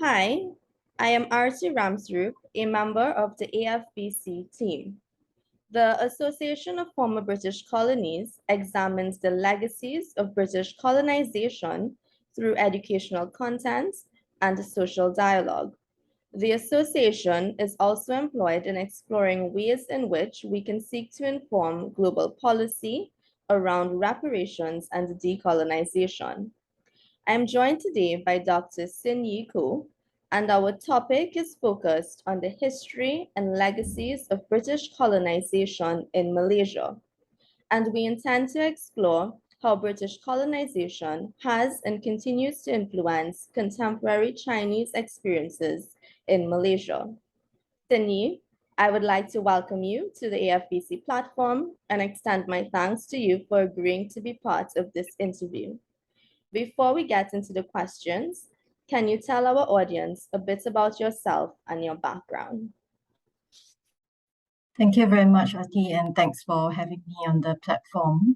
Hi, I am Arti Ramsrup, a member of the AFBC team. The Association of Former British Colonies examines the legacies of British colonization through educational content and social dialogue. The association is also employed in exploring ways in which we can seek to inform global policy around reparations and decolonization. I'm joined today by Dr. Sin Yee Koh, and our topic is focused on the history and legacies of British colonization in Malaysia. And we intend to explore how British colonization has and continues to influence contemporary Chinese experiences in Malaysia. Sin Yee, I would like to welcome you to the AFBC platform and extend my thanks to you for agreeing to be part of this interview. Before we get into the questions, can you tell our audience a bit about yourself and your background? Thank you very much, Ati, and thanks for having me on the platform.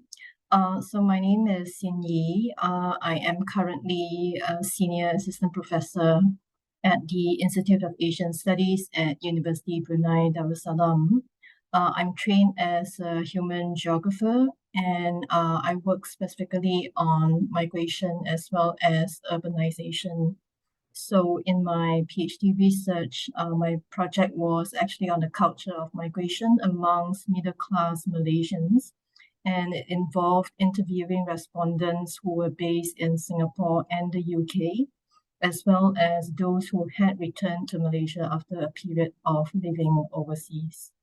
So my name is Sin Yee. I am currently a senior assistant professor at the Institute of Asian Studies at University Brunei Darussalam. I'm trained as a human geographer, and I work specifically on migration as well as urbanization. So in my PhD research, my project was actually on the culture of migration amongst middle-class Malaysians, and it involved interviewing respondents who were based in Singapore and the UK, as well as those who had returned to Malaysia after a period of living overseas.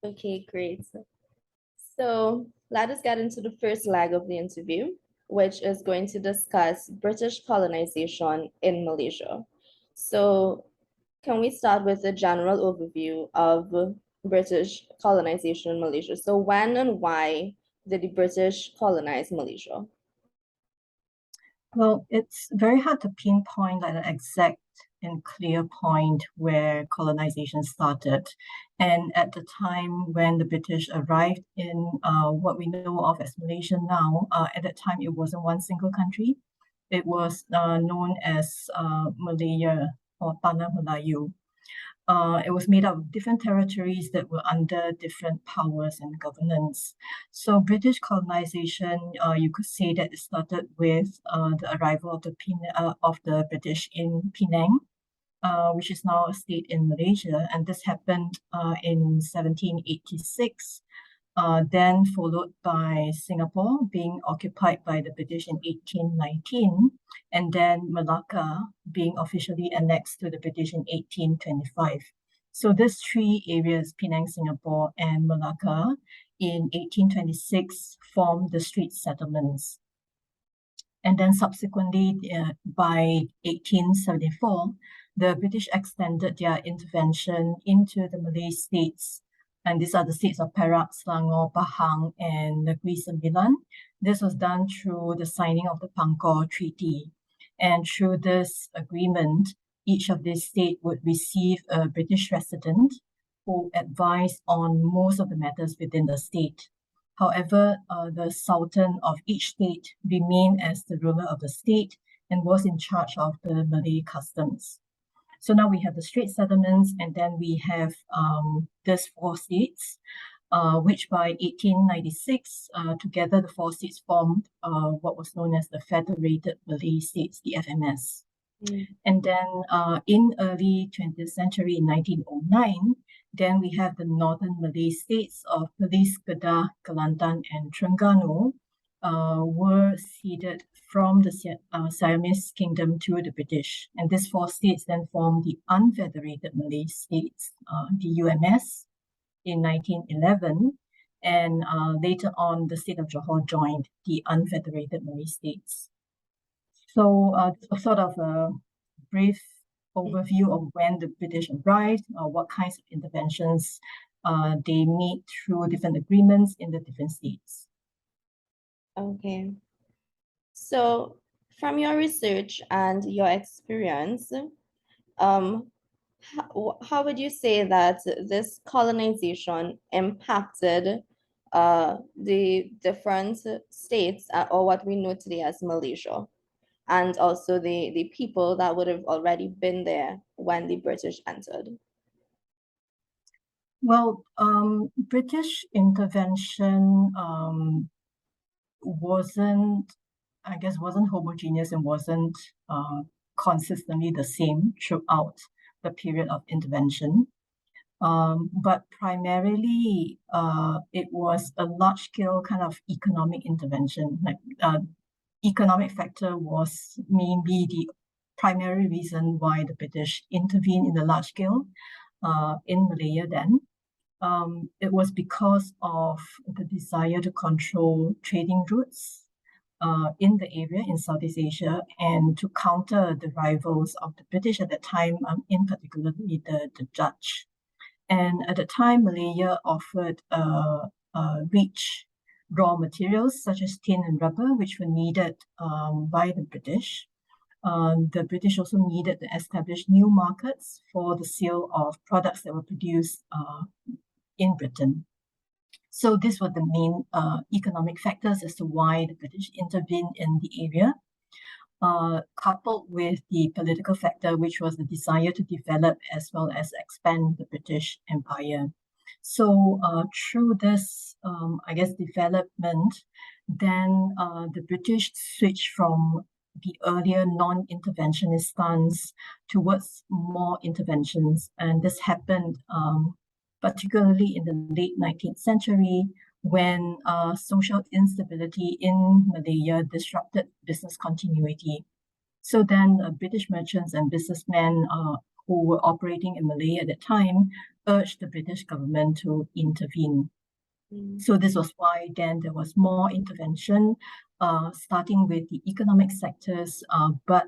Okay, great. So let us get into the first leg of the interview, which is going to discuss British colonization in Malaysia. So can we start with a general overview of British colonization in Malaysia? So when and why did the British colonize Malaysia? Well, it's very hard to pinpoint like an exact and clear point where colonization started. And at the time when the British arrived in what we know of as Malaysia now, at that time it wasn't one single country. It was known as Malaya or Tanah Melayu. It was made up of different territories that were under different powers and governance. So British colonization, you could say that it started with the arrival of the British in Penang, which is now a state in Malaysia, and this happened in 1786. Then followed by Singapore being occupied by the British in 1819, and then Malacca being officially annexed to the British in 1825. So these three areas, Penang, Singapore, and Malacca, in 1826 formed the street settlements. And then subsequently, by 1874, the British extended their intervention into the Malay states, and these are the states of Perak, Selangor, Pahang, and Negeri Sembilan. This was done through the signing of the Pangkor Treaty. And through this agreement, each of these states would receive a British resident who advised on most of the matters within the state. However, the Sultan of each state remained as the ruler of the state and was in charge of the Malay customs. So now we have the straight settlements, and then we have these four states, which by 1896, together the four states formed what was known as the Federated Malay States, the FMS. And then in early 20th century, in 1909, then we have the northern Malay states of Perlis, Kedah, Kelantan, and Terengganu were ceded from the Siamese Kingdom to the British. And these four states then formed the Unfederated Malay States, the UMS, in 1911. And later on, the state of Johor joined the Unfederated Malay States. So sort of a brief overview of when the British arrived, what kinds of interventions they made through different agreements in the different states. Okay. So from your research and your experience, how would you say that this colonization impacted the different states or what we know today as Malaysia? and also the people that would have already been there when the British entered? Well, British intervention wasn't, I guess, wasn't homogeneous and wasn't consistently the same throughout the period of intervention. But primarily, it was a large-scale kind of economic intervention. Like economic factor was maybe the primary reason why the British intervened in the large scale in Malaya then. It was because of the desire to control trading routes in the area in Southeast Asia and to counter the rivals of the British at that time, in particular the Dutch. And at the time, Malaya offered rich raw materials such as tin and rubber, which were needed by the British. The British also needed to establish new markets for the sale of products that were produced in Britain. So these were the main economic factors as to why the British intervened in the area, coupled with the political factor, which was the desire to develop as well as expand the British Empire. So through this, I guess, development, then the British switched from the earlier non-interventionist stance towards more interventions. And this happened particularly in the late 19th century when social instability in Malaya disrupted business continuity. So then British merchants and businessmen who were operating in Malaya at the time urged the British government to intervene. So this was why then there was more intervention, starting with the economic sectors, but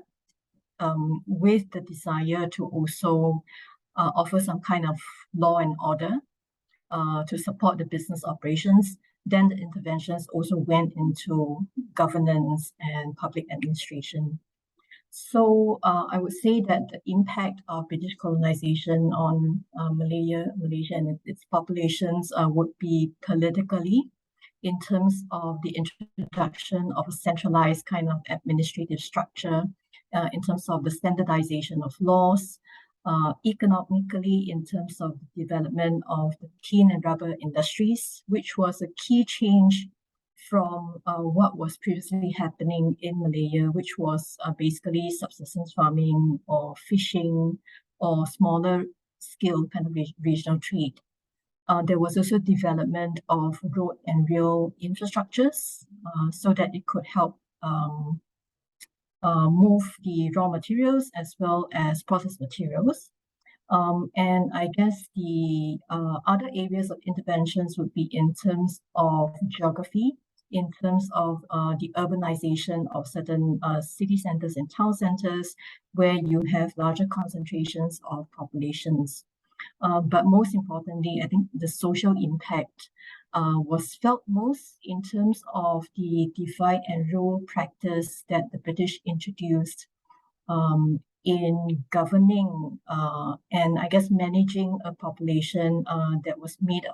with the desire to also offer some kind of law and order to support the business operations. Then the interventions also went into governance and public administration. So I would say that the impact of British colonization on Malaysia and its populations would be politically in terms of the introduction of a centralized kind of administrative structure, in terms of the standardization of laws, economically in terms of the development of the tin and rubber industries, which was a key change from what was previously happening in Malaya, which was basically subsistence farming or fishing or smaller scale kind of regional trade. There was also development of road and rail infrastructures so that it could help move the raw materials as well as processed materials. And I guess the other areas of interventions would be in terms of geography, in terms of the urbanization of certain city centers and town centers where you have larger concentrations of populations. But most importantly, I think the social impact was felt most in terms of the divide and rule practice that the British introduced in governing and I guess managing a population that was made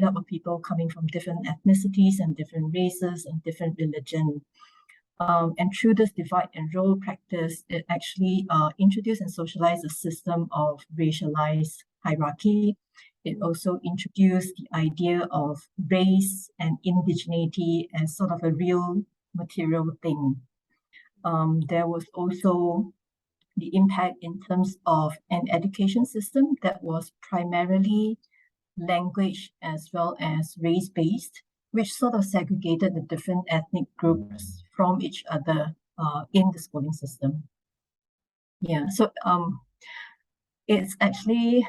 up of people coming from different ethnicities and different races and different religion. And through this divide and rule practice, it actually introduced and socialized a system of racialized hierarchy. It also introduced the idea of race and indigeneity as sort of a real material thing. There was also the impact in terms of an education system that was primarily language as well as race-based, which sort of segregated the different ethnic groups from each other in the schooling system. Yeah, so it's actually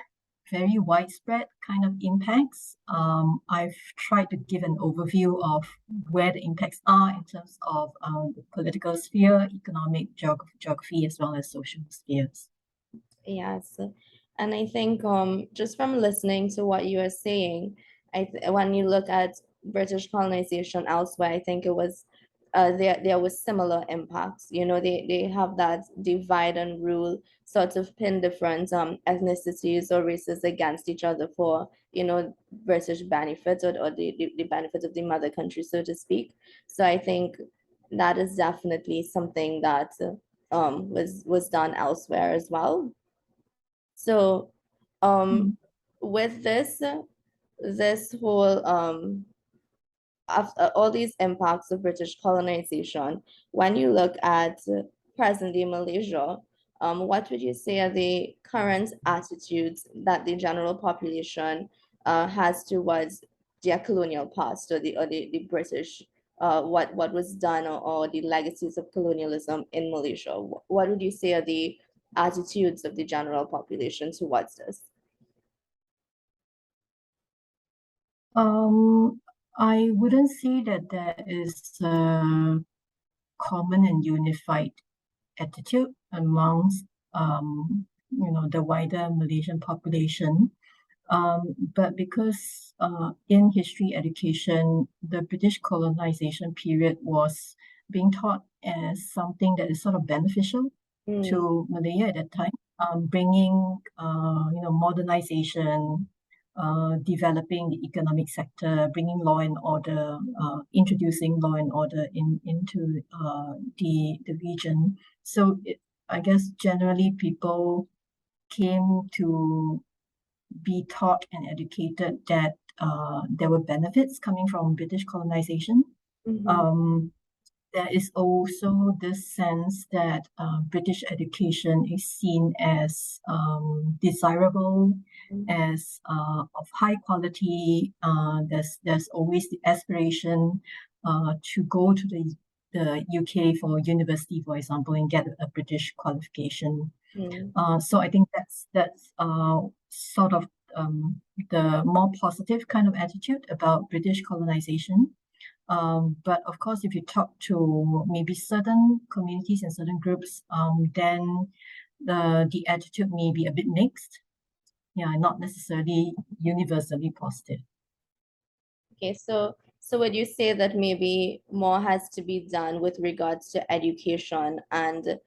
very widespread kind of impacts. I've tried to give an overview of where the impacts are in terms of the political sphere, economic geography, as well as social spheres. Yes. And I think just from listening to what you are saying, when you look at British colonization elsewhere, I think it was there was similar impacts. You know, they have that divide and rule, sort of pin different ethnicities or races against each other for, you know, British benefits or the benefits of the mother country, so to speak. So I think that is definitely something that was done elsewhere as well. So with this whole after all these impacts of British colonization, when you look at present-day Malaysia, what would you say are the current attitudes that the general population has towards their colonial past, or the British, what was done, or the legacies of colonialism in Malaysia? What would you say are the attitudes of the general population towards this? I wouldn't say that there is a common and unified attitude amongst the wider Malaysian population. But because in history education, the British colonization period was being taught as something that is sort of beneficial to Malaya at that time, bringing modernization, developing the economic sector, bringing law and order, introducing law and order into the region. So I guess generally people came to be taught and educated that there were benefits coming from British colonization. There is also this sense that British education is seen as desirable, as of high quality. There's always the aspiration to go to the UK for university, for example, and get a British qualification. So I think that's sort of the more positive kind of attitude about British colonization. But of course, if you talk to maybe certain communities and certain groups, then the attitude may be a bit mixed. Yeah, not necessarily universally positive. Okay, so would you say that maybe more has to be done with regards to education and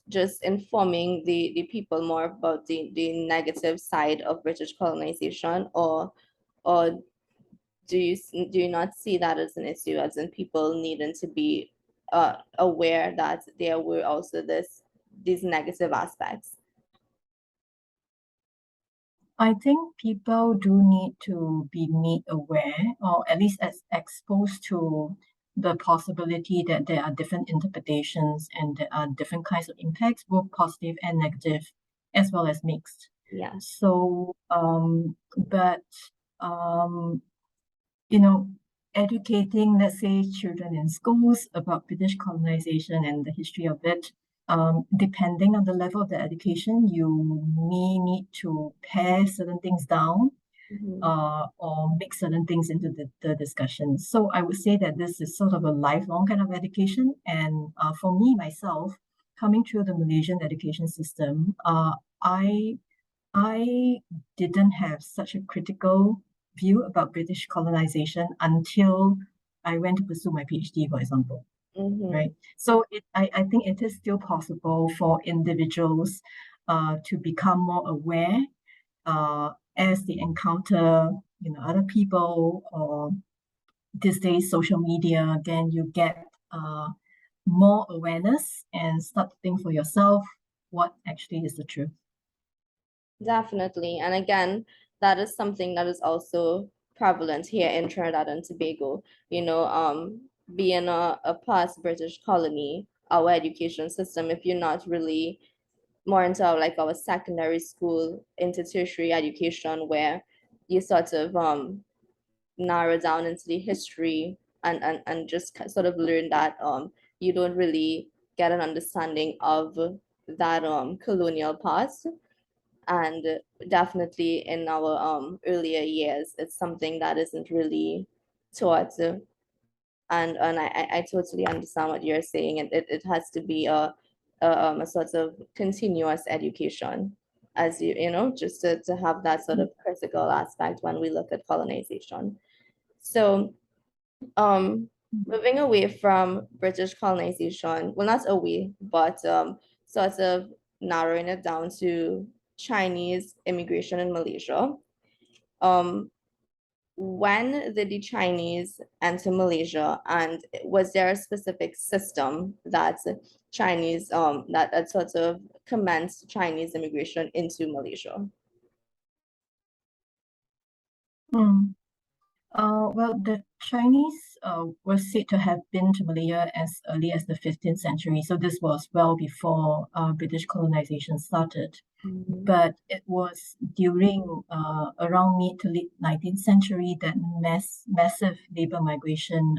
just informing the people more about the negative side of British colonization, or do you not see that as an issue, as in people needing to be aware that there were also these negative aspects? I think people do need to be made aware, or at least exposed to the possibility that there are different interpretations and there are different kinds of impacts, both positive and negative, as well as mixed. Yeah. So, but educating, let's say, children in schools about British colonization and the history of it, depending on the level of the education, you may need to pare certain things down or mix certain things into the discussion. So I would say that this is sort of a lifelong kind of education. And for me, myself, coming through the Malaysian education system, I didn't have such a critical view about British colonization until I went to pursue my PhD, for example. Right. So I think it is still possible for individuals to become more aware as they encounter other people, or these days social media. Then you get more awareness and start to think for yourself what actually is the truth. Definitely. And again, that is something that is also prevalent here in Trinidad and Tobago. Being a past British colony, our education system, if you're not really more into our secondary school, into tertiary education, where you sort of narrow down into the history and just sort of learn that you don't really get an understanding of that colonial past. And definitely in our earlier years, it's something that isn't really taught. And I totally understand what you're saying, and it has to be a sort of continuous education, as just to have that sort of critical aspect when we look at colonization. So moving away from British colonization, well, not away, but sort of narrowing it down to Chinese immigration in Malaysia. Um, when did the Chinese enter Malaysia, and was there a specific system that Chinese that sort of commenced Chinese immigration into Malaysia? Hmm. Well, the Chinese were said to have been to Malaya as early as the 15th century. So this was well before British colonization started. Mhm. But it was during around mid to late 19th century that massive labor migration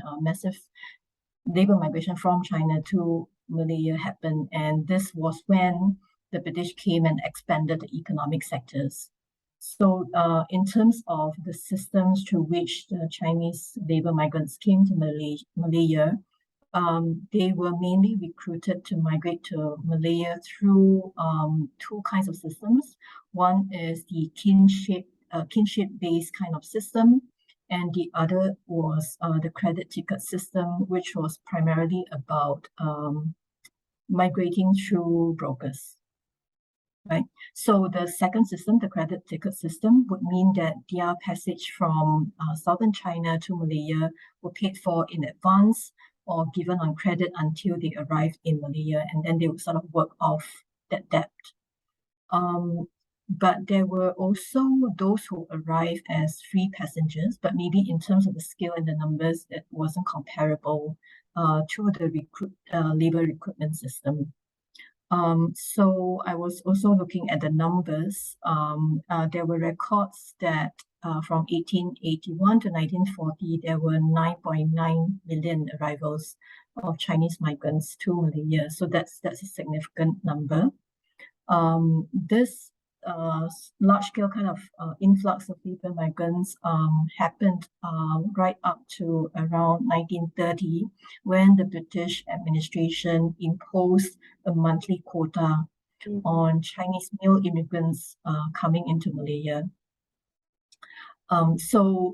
from China to Malaya happened. And this was when the British came and expanded the economic sectors. So, in terms of the systems through which the Chinese labor migrants came to Malaya, they were mainly recruited to migrate to Malaya through two kinds of systems. One is the kinship-based kind of system, and the other was the credit ticket system, which was primarily about migrating through brokers. Right. So the second system, the credit ticket system, would mean that their passage from southern China to Malaya were paid for in advance or given on credit until they arrived in Malaya, and then they would sort of work off that debt. But there were also those who arrived as free passengers, but maybe in terms of the scale and the numbers, it wasn't comparable to the labor recruitment system. So I was also looking at the numbers. There were records that from 1881 to 1940, there were 9.9 million arrivals of Chinese migrants to Malaya. So that's a significant number. This large-scale kind of influx of labor migrants happened right up to around 1930, when the British administration imposed a monthly quota on Chinese male immigrants coming into Malaya. So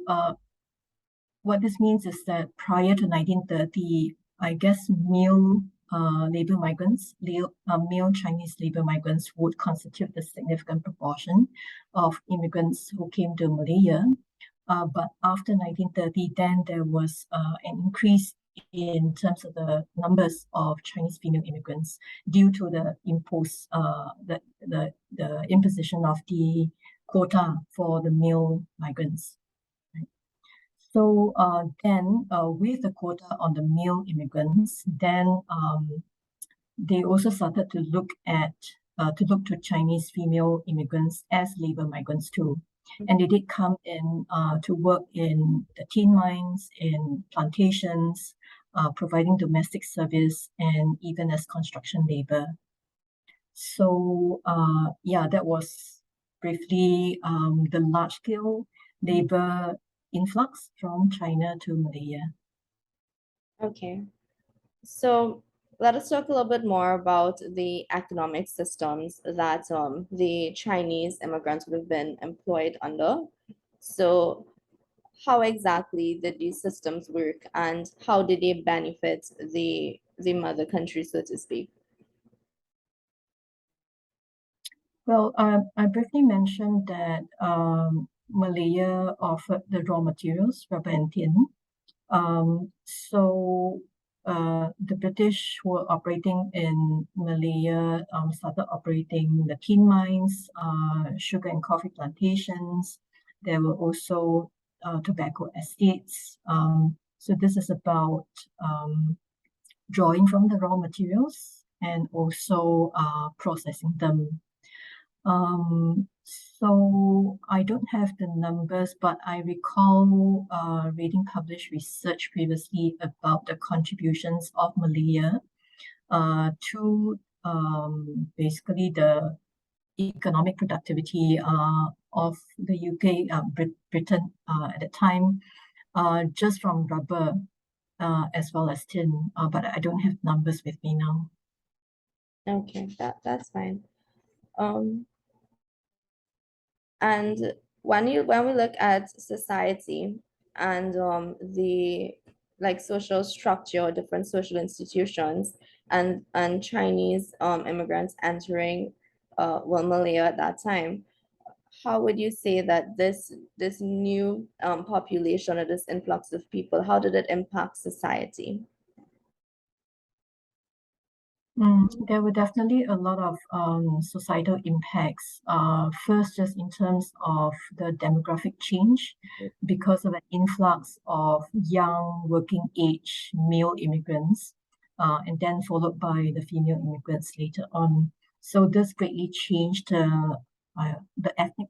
what this means is that prior to 1930, I guess male male Chinese labor migrants would constitute a significant proportion of immigrants who came to Malaya. But after 1930, then there was an increase in terms of the numbers of Chinese female immigrants due to the imposition of the quota for the male migrants. So then, with the quota on the male immigrants, then they also started to look to Chinese female immigrants as labor migrants too. And they did come in to work in the tin mines, in plantations, providing domestic service, and even as construction labor. So yeah, that was briefly the large-scale labor influx from China to Malaya. Okay. So let us talk a little bit more about the economic systems that the Chinese immigrants would have been employed under. So how exactly did these systems work, and how did they benefit the mother country, so to speak? Well, I briefly mentioned that Malaya offered the raw materials, rubber and tin. So the British were operating in Malaya, started operating the tin mines, sugar and coffee plantations. There were also tobacco estates. So this is about drawing from the raw materials and also processing them. So I don't have the numbers, but I recall reading published research previously about the contributions of Malaya to basically the economic productivity of the UK, Britain at the time, just from rubber as well as tin, but I don't have numbers with me now. Okay, that's fine. Um, and when we look at society and the like social structure, different social institutions, and Chinese immigrants entering Malaya at that time, how would you say that this new population or this influx of people, how did it impact society? There were definitely a lot of societal impacts. First, just in terms of the demographic change, because of an influx of young working age male immigrants, and then followed by the female immigrants later on. So this greatly changed the ethnic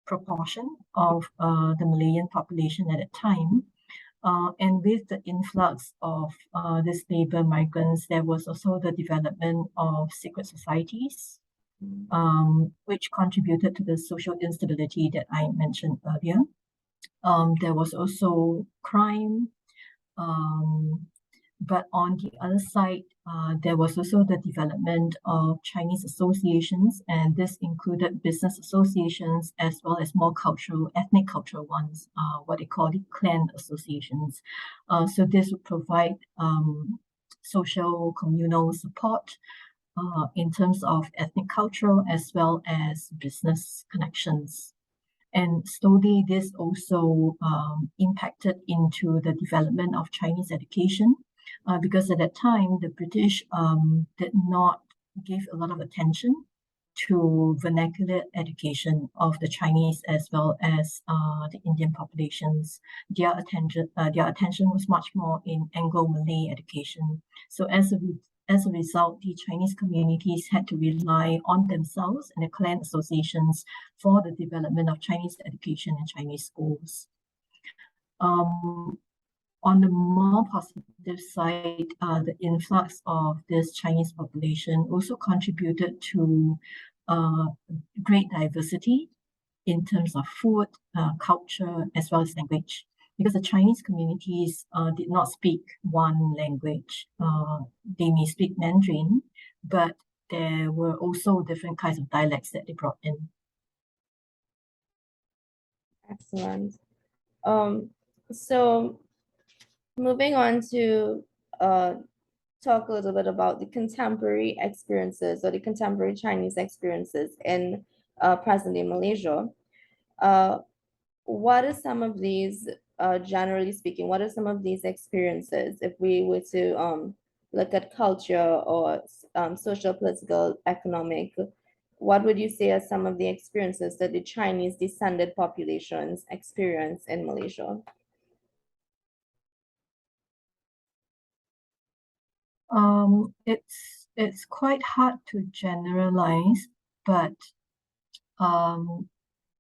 proportion of the Malayan population at the time. And with the influx of these labor migrants, there was also the development of secret societies, which contributed to the social instability that I mentioned earlier. There was also crime, um, but on the other side, there was also the development of Chinese associations, and this included business associations as well as more cultural, ethnic cultural ones, what they call the clan associations. So this would provide social communal support in terms of ethnic cultural as well as business connections. And slowly, this also impacted into the development of Chinese education, because at that time, the British did not give a lot of attention to vernacular education of the Chinese as well as the Indian populations. Their attention was much more in Anglo-Malay education. So as a result, the Chinese communities had to rely on themselves and the clan associations for the development of Chinese education and Chinese schools. On the more positive side, the influx of this Chinese population also contributed to great diversity in terms of food, culture, as well as language. Because the Chinese communities did not speak one language. They may speak Mandarin, but there were also different kinds of dialects that they brought in. Excellent. So moving on to talk a little bit about the contemporary experiences or the contemporary Chinese experiences in present-day Malaysia. What are some of these, generally speaking, what are some of these experiences if we were to look at culture or social, political, economic, what would you say are some of the experiences that the Chinese descended populations experience in Malaysia? It's quite hard to generalize, but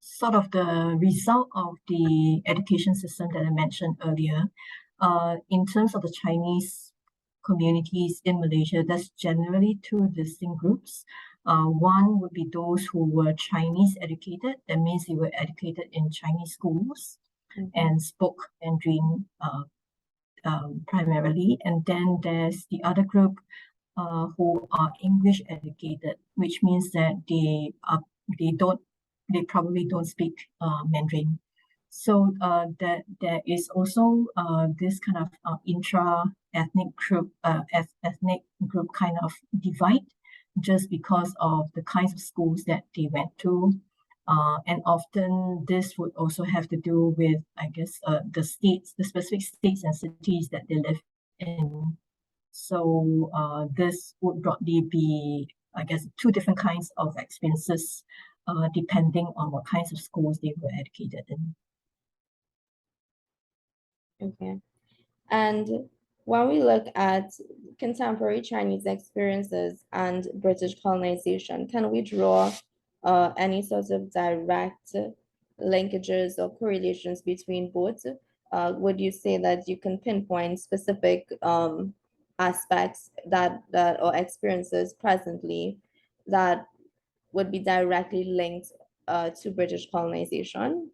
sort of the result of the education system that I mentioned earlier, in terms of the Chinese communities in Malaysia, there's generally two distinct groups. One would be those who were Chinese educated, that means they were educated in Chinese schools and spoke Mandarin primarily. And then there's the other group who are English educated, which means that they probably don't speak Mandarin. So that there is also this kind of intra-ethnic group, ethnic group kind of divide, just because of the kinds of schools that they went to. And often this would also have to do with, I guess, the specific states and cities that they live in. So this would broadly be, I guess, two different kinds of experiences, depending on what kinds of schools they were educated in. Okay. And when we look at contemporary Chinese experiences and British colonization, can we draw any sort of direct linkages or correlations between both? Would you say that you can pinpoint specific aspects that or experiences presently that would be directly linked to British colonization?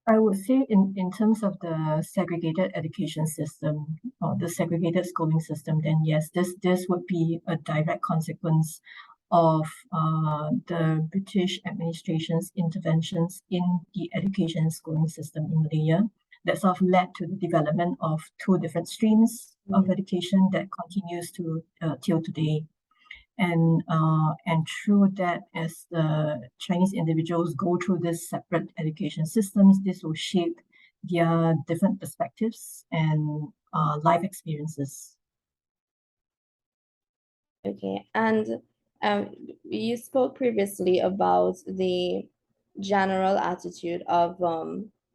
I would say in terms of the segregated education system or the segregated schooling system, then yes, this would be a direct consequence of the British administration's interventions in the education and schooling system in Malaya that sort of led to the development of two different streams of education that continues to till today. and through that, as the Chinese individuals go through this separate education systems, this will shape their different perspectives and life experiences. Okay, and you spoke previously about the general attitude of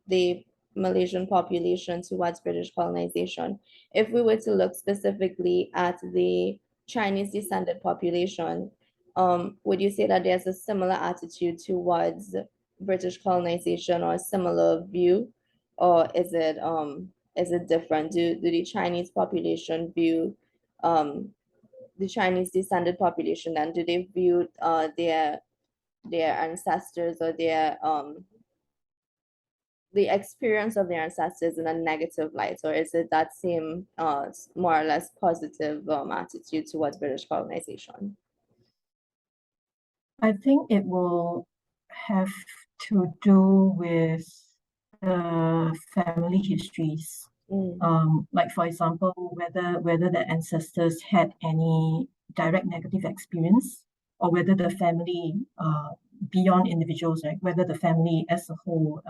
the Malaysian population towards British colonization. If we were to look specifically at the Chinese descended population, would you say that there's a similar attitude towards British colonization or a similar view, or is it different? Do the Chinese population view the Chinese descended population, and do they view their ancestors or the experience of their ancestors in a negative light, or is it that same more or less positive attitude towards British colonization? I think it will have to do with the family histories. Like for example, whether the ancestors had any direct negative experience, or whether the family beyond individuals, right, whether the family as a whole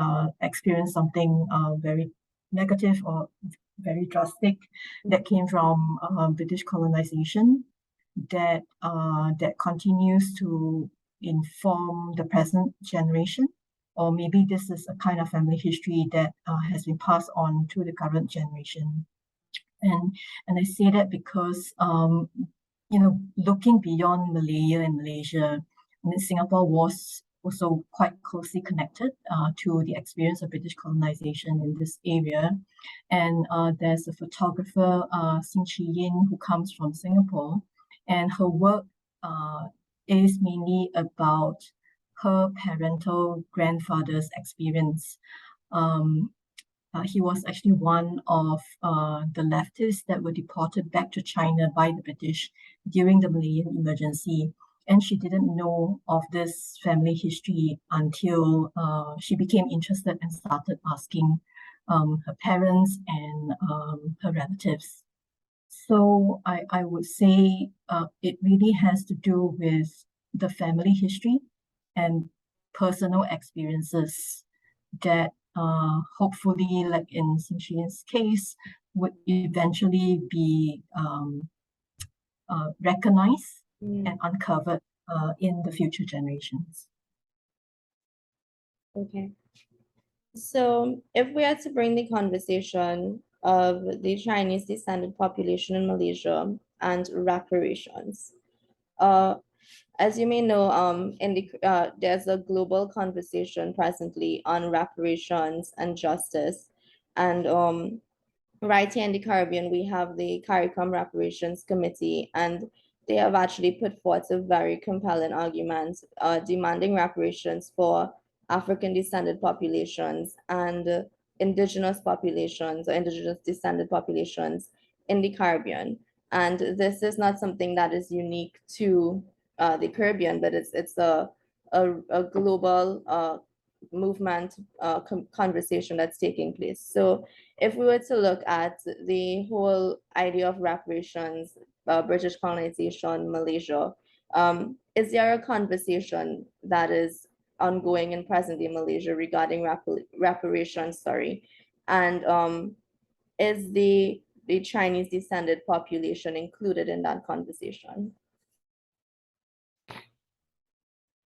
experienced something very negative or very drastic that came from British colonization that continues to inform the present generation, or maybe this is a kind of family history that has been passed on to the current generation. And I say that because looking beyond Malaya and Malaysia, I mean, Singapore was also quite closely connected to the experience of British colonization in this area. And there's a photographer, Sin Yee Koh, who comes from Singapore, and her work is mainly about her parental grandfather's experience. He was actually one of the leftists that were deported back to China by the British during the Malayan emergency. And she didn't know of this family history until she became interested and started asking her parents and her relatives. So I would say it really has to do with the family history and personal experiences that hopefully, like in Sin Yee's case, would eventually be recognized and uncovered in the future generations. Okay. So if we are to bring the conversation of the Chinese descended population in Malaysia and reparations, as you may know, there's a global conversation presently on reparations and justice, and right here in the Caribbean, we have the CARICOM Reparations Committee, and they have actually put forth a very compelling argument demanding reparations for African descended populations and indigenous populations or indigenous descended populations in the Caribbean. And this is not something that is unique to the Caribbean, but it's a global movement conversation that's taking place. So if we were to look at the whole idea of reparations, British colonization, Malaysia, is there a conversation that is ongoing in present day Malaysia regarding reparations? Sorry, and is the Chinese descended population included in that conversation?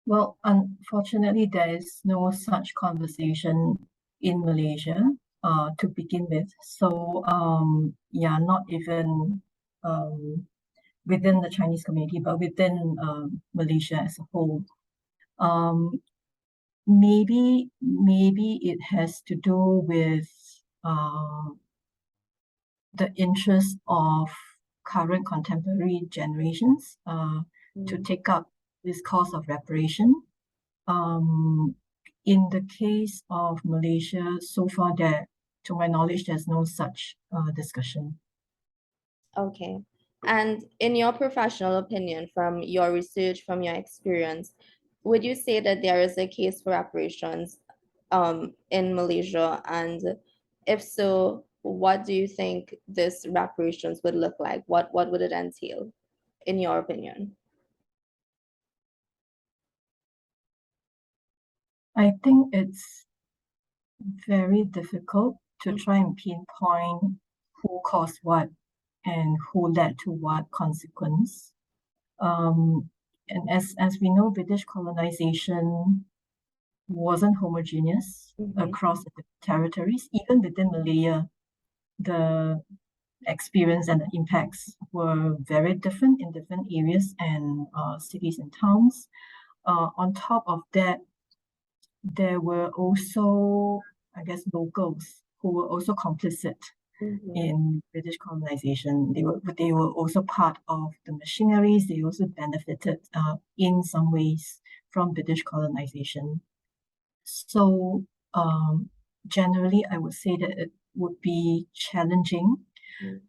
Well, unfortunately, there is no such conversation in Malaysia to begin with. So, yeah, not even within the Chinese community, but within Malaysia as a whole. Maybe it has to do with the interest of current contemporary generations to take up this cause of reparation. In the case of Malaysia, so far to my knowledge, there's no such discussion. Okay. And in your professional opinion, from your research, from your experience, would you say that there is a case for reparations in Malaysia? And if so, what do you think this reparations would look like? What would it entail, in your opinion? I think it's very difficult to Mm, try and pinpoint who caused what and who led to what consequence. And as we know, British colonization wasn't homogeneous mhm, across the territories. Even within Malaya, the experience and the impacts were very different in different areas and cities and towns. On top of that, there were also, I guess, locals who were also complicit mhm, in British colonization. They were also part of the machineries. They also benefited in some ways from British colonization. So generally, I would say that it would be challenging. mm,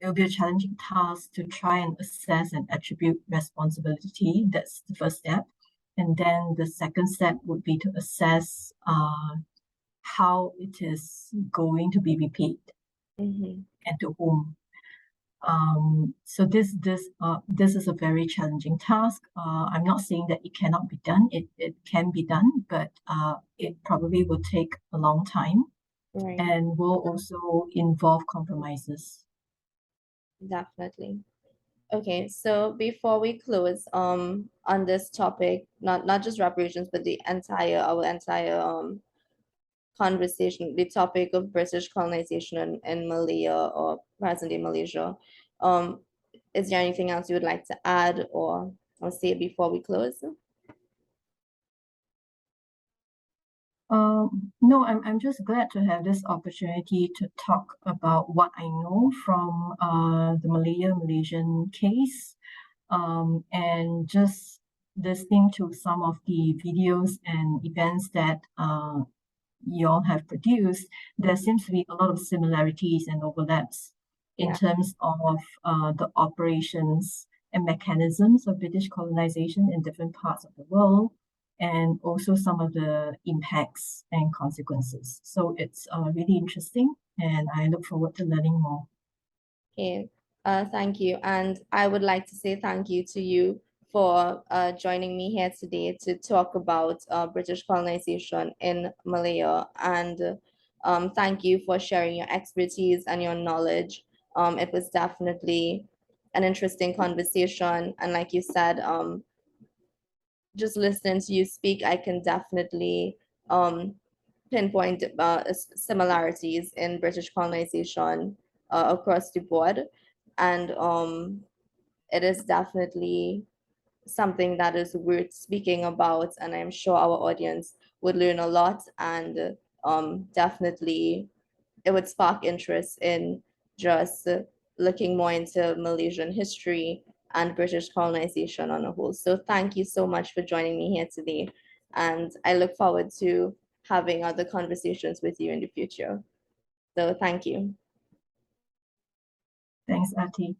It will be a challenging task to try and assess and attribute responsibility. That's the first step. And then the second step would be to assess how it is going to be repaid mhm. and to whom. So this is a very challenging task. I'm not saying that it cannot be done. It can be done, but it probably will take a long time Right, and will also involve compromises. definitely. Okay, so before we close on this topic, not just reparations, but our entire conversation, the topic of British colonization in Malaya or present day Malaysia. Um, is there anything else you would like to add or say before we close? No, I'm just glad to have this opportunity to talk about what I know from the Malaysian case, and just listening to some of the videos and events that you all have produced. There Mhm. seems to be a lot of similarities and overlaps in Yeah, terms of the operations and mechanisms of British colonization in different parts of the world, and also some of the impacts and consequences. So it's really interesting, and I look forward to learning more. okay. Thank you. And I would like to say thank you to you for joining me here today to talk about British colonization in Malaya. And thank you for sharing your expertise and your knowledge. It was definitely an interesting conversation. And like you said, just listening to you speak, I can definitely pinpoint similarities in British colonization across the board. And it is definitely something that is worth speaking about. And I'm sure our audience would learn a lot and definitely it would spark interest in just looking more into Malaysian history and British colonization on a whole. So thank you so much for joining me here today. And I look forward to having other conversations with you in the future. So thank you. Thanks, Ati.